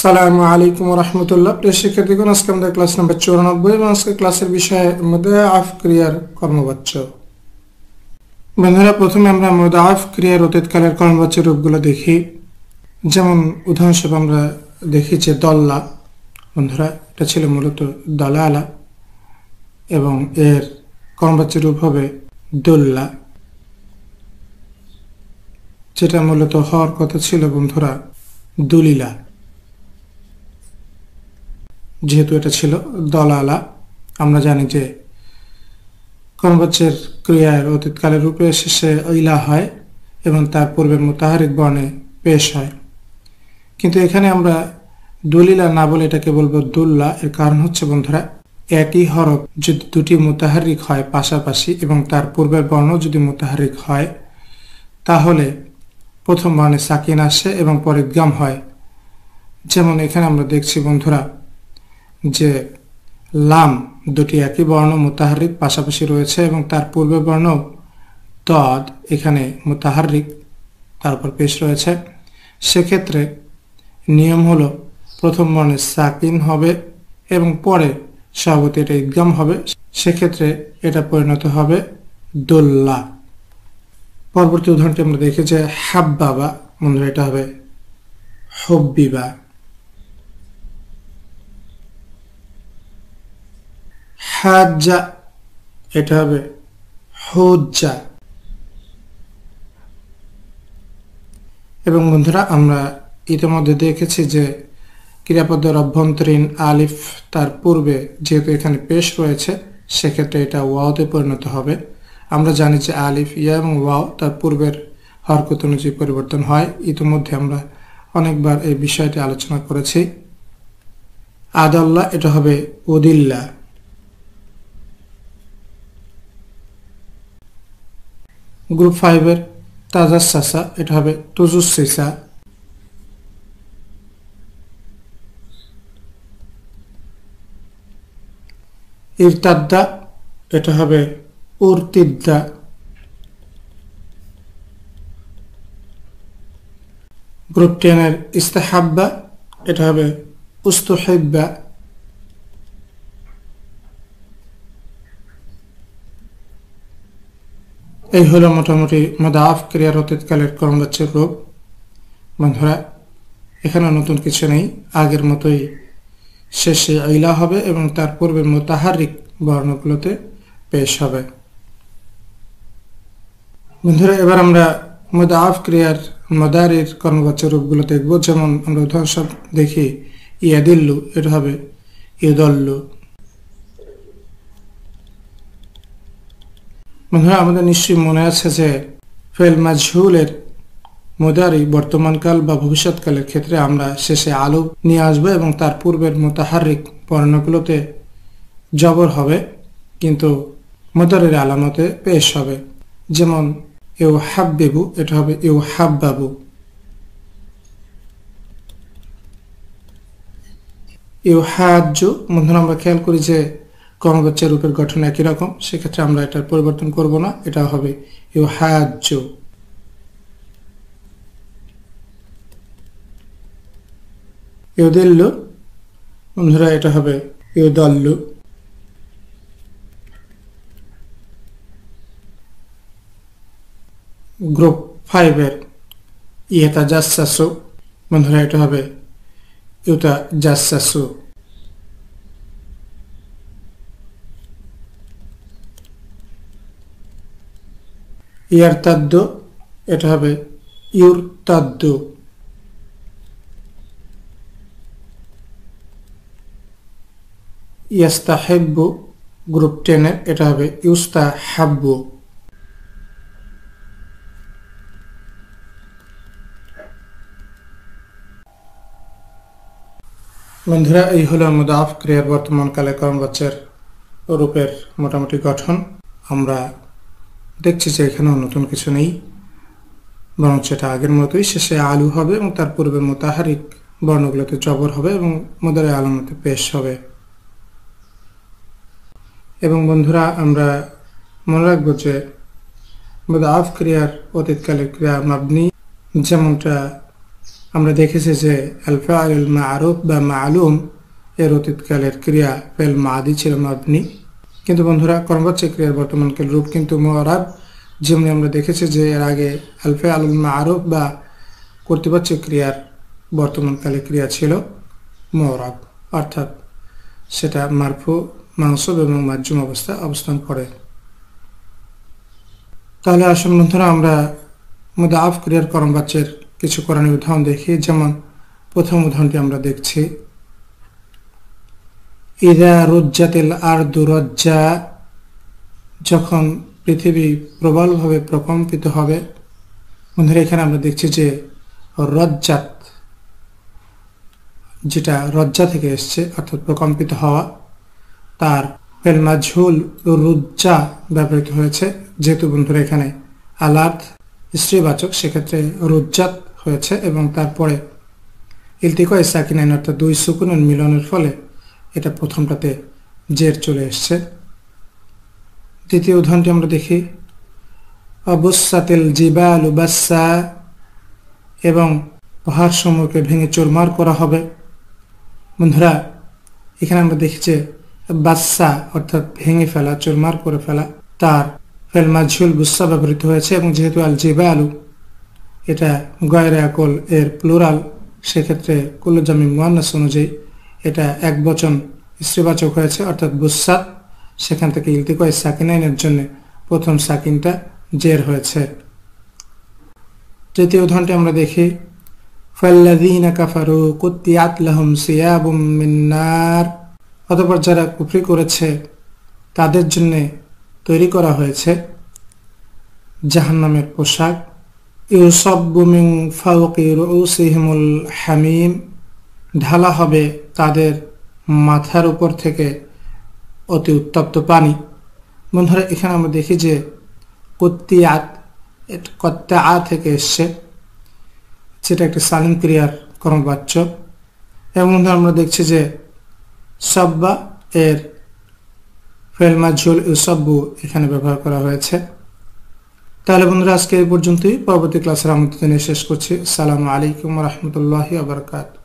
আসসালামু আলাইকুম ওয়া রাহমাতুল্লাহ। প্রিয় শিক্ষার্থীগণ, আজকে আমাদের ক্লাস নাম্বার 94 এবং আজকে ক্লাসের বিষয় মুদাআফ ক্রিয়ার কর্মবাচ্য। বন্ধুরা, প্রথমে আমরা মুদাআফ ক্রিয়ার অতীতকালের কর্মবাচ্যের রূপগুলো দেখি। যেমন উদাহরণস্বরূপ আমরা দেখি যে দল্লা, বন্ধুরা এটা ছিল মূলত দালালা এবং এর কর্মবাচ্যের রূপ হবে দুল্লা, যেটা মূলত হওয়ার কথা ছিল বন্ধুরা দুলিলা। যেহেতু এটা ছিল দলালা, আমরা জানি যে কর্মবাচ্যের ক্রিয়ার অতীতকালের রূপে শেষে ইলা হয় এবং তার পূর্বে মুতাহারিক বর্ণে পেশ হয়। কিন্তু এখানে আমরা দুলিলা না বলে এটাকে বলবো দুল্লা। এর কারণ হচ্ছে বন্ধুরা, একই হরফ যদি দুটি মুতাহারিক হয় পাশাপাশি এবং তার পূর্বের বর্ণ যদি মুতাহারিক হয়, তাহলে প্রথম বর্ণে সাকিন আসে এবং পরে ইদগাম হয়। যেমন এখানে আমরা দেখছি বন্ধুরা যে লাম দুটি একই বর্ণ মুতাহারিক পাশাপাশি রয়েছে এবং তার পূর্বে বর্ণ তদ এখানে মুতাহারিক তারপর পেশ রয়েছে। সেক্ষেত্রে নিয়ম হলো প্রথম বর্ণে সাকিন হবে এবং পরে স্বভাবত এটা ইদগাম হবে। সেক্ষেত্রে এটা পরিণত হবে দোল্লা। পরবর্তী উদাহরণটি আমরা দেখি যে হাব্বাবা, বন্ধুরা এটা হবে হব্বিবা। হাজ্জা, এটা হবে হুজ্জা। এবং বন্ধুরা আমরা ইতিমধ্যে দেখেছি যে ক্রিয়াপদের অভ্যন্তরীণ আলিফ তার পূর্বে যেহেতু এখানে পেশ রয়েছে, সেক্ষেত্রে এটা ওয়াওতে পরিণত হবে। আমরা জানি যে আলিফ, ইয়া এবং ওয়াও তার পূর্বের হরকত অনুযায়ী পরিবর্তন হয়। ইতিমধ্যে আমরা অনেকবার এই বিষয়টি আলোচনা করেছি। আদাল্লাহ, এটা হবে উদিল্লা। গ্রুপ 5-এর তাজাসসা, এটা হবে তুজুসসিসা। ইরতাদ্দা, এটা হবে উরতিদ্দা। গ্রুপ 10-এর ইস্তাহাব্বা, এটা হবে উস্তুহিব্বা। এই হলো মোটামুটি মুদাআফ ক্রিয়ার অতীতকালের কর্মবাচ্যের রূপ। বন্ধুরা, এখানে নতুন কিছু নেই, আগের মতোই শেষে ইলা হবে এবং তার পূর্বে মুতাহারিক বর্ণগুলোতে পেশ হবে। বন্ধুরা, এবার আমরা মুদাআফ ক্রিয়ার মুদারির কর্মবাচ্যের রূপগুলো দেখব। যেমন আমরা উদাহরণস্বরূপ দেখি ইয়াদিল্লু, এটা হবে ইউদল্লু। বন্ধুরা, আমাদের নিশ্চয়ই মনে আছে যে ফেল মাজহুলের মুদারি বর্তমানকাল বা ভবিষ্যৎকালের ক্ষেত্রে আমরা শেষে আলু নিয়ে আসবো এবং তার পূর্বের মুতাহারিক বর্ণগুলোতে জবর হবে, কিন্তু মুদারির আলামতে পেশ হবে। যেমন ইউ হাব্বিবু, এটা হবে ইউ হাব্বাবু। ইউ হাজ্জু, বন্ধুরা আমরা খেয়াল করি যে কর্মবাচ্যের রূপের গঠন একই রকম, সেক্ষেত্রে আমরা এটার পরিবর্তন করব না, এটা হবে ইউ হাজ্জু। ইউদিল্লু, বন্ধুরা এটা হবে ইউদল্লু। গ্রুপ 5-এর ইয়াতাজাসসাসু, বন্ধুরা এটা হবে ইউতাজাসসাসু। ইয়ারতাদ্দু, এটা হবে ইউরতাদ্দু। ইয়াস্তাহিব্বু, গ্রুপ 10-এর, এটা হবে ইউস্তাহাব্বু। বন্ধুরা, এই হলো মুদাআফ ক্রিয়ার বর্তমানকালে কর্মবাচ্যের রূপের মোটামুটি গঠন। আমরা দেখছি যে এখানেও নতুন কিছু নেই, বরং সেটা আগের মতোই শেষে আলু হবে এবং তার পূর্বে মুতাহারিক বর্ণগুলোতে জবর হবে এবং মুদারি আলামতে পেশ হবে। এবং বন্ধুরা, আমরা মনে রাখবো যে মুদাআফ ক্রিয়ার অতীতকালের ক্রিয়া মাবনি, যেমনটা আমরা দেখেছি যে আল ফাইলুল মারুফ বা মালুম এর অতীতকালের ক্রিয়া ফেল মাদি ছিল মাবনি, কিন্তু বন্ধুরা কর্মবাচ্য ক্রিয়ার বর্তমানকাল রূপ কিন্তু মুআরাব। যেমনি আমরা দেখেছি যে এর আগে আল ফাইলুল মারুফ বা কর্তৃবাচ্য ক্রিয়ার বর্তমানকালে ক্রিয়া ছিল মুআরাব, অর্থাৎ সেটা মারফু, মানসুব এবং মাজজুম অবস্থায় অবস্থান করে। তাহলে আসুন বন্ধুরা আমরা মুদাআফ ক্রিয়ার কর্মবাচ্যের কিছু কোরআনী উদাহরণ দেখি। যেমন প্রথম উদাহরণটি আমরা দেখছি, ইযা রুজ্জাতিল আরদু রজ্জা, যখন পৃথিবী প্রবলভাবে প্রকম্পিত হবে। বন্ধুরা এখানে আমরা দেখছি যে রজ্জাত, যেটা রজ্জা থেকে এসছে অর্থাৎ প্রকম্পিত হওয়া, তার ফেল মাজহুল রুজ্জা ব্যবহৃত হয়েছে। যেহেতু বন্ধুরা এখানে আলাত স্ত্রীবাচক, সেক্ষেত্রে রুজ্জাত হয়েছে এবং তারপরে ইলতিকায়ে সাকিনাইন অর্থাৎ দুই সুকুনের মিলনের ফলে এটা প্রথমটাতে জের চলে এসছে। দ্বিতীয় উদাহরণটি আমরা দেখি, অবুসাতিল জিবালু বাসসা, এবং পাহাড় সমূহকে ভেঙে চুরমার করা হবে। বন্ধুরা এখানে আমরা দেখি যে বাসসা অর্থাৎ ভেঙে ফেলা, চুরমার করে ফেলা, তার ফেল মাজহুল বুসসা ব্যবহৃত হয়েছে এবং যেহেতু আল জিবালু এটা গয়রে আকল এর প্লুরাল, সেক্ষেত্রে কুল্লু জামি মুয়ান্নাস অনুযায়ী এটা এক বচন স্ত্রীবাচক হয়েছে অর্থাৎ বুসসাত। সেখান থেকে ইলতিকায়ে সাকিনাইনের জন্য প্রথম সাকিনটা জের হয়েছে। তৃতীয় উদাহরণটি আমরা দেখি, ফাল্লাযীনা কাফারু কুত্তিয়াত লাহুম সিয়াবুম মিন নার, অতঃপর যারা কুফরি করেছে তাদের জন্য তৈরি করা হয়েছে জাহান্নামের পোশাক। ইউসাব্বু মিন ফাওকি রুউসিহিমুল হামিম, ঢালা হবে তাদের মাথার উপর থেকে অতি উত্তপ্ত পানি। বন্ধুরা এখানে আমরা দেখি যে কুত্তিয়াত কত্তা থেকে এসছে, যেটা একটি সালিম ক্রিয়ার কর্মবাচ্য, এবং আমরা দেখছি যে সাব্বা এর ফেল মাজহুল ইউসাব্বু এখানে ব্যবহার করা হয়েছে। তাহলে বন্ধুরা আজকে এই পর্যন্তই, পরবর্তী ক্লাসের আমন্ত্রণ শেষ করছি। আসসালামু আলাইকুম ওয়া রাহমাতুল্লাহি ওয়া বারাকাতুহু।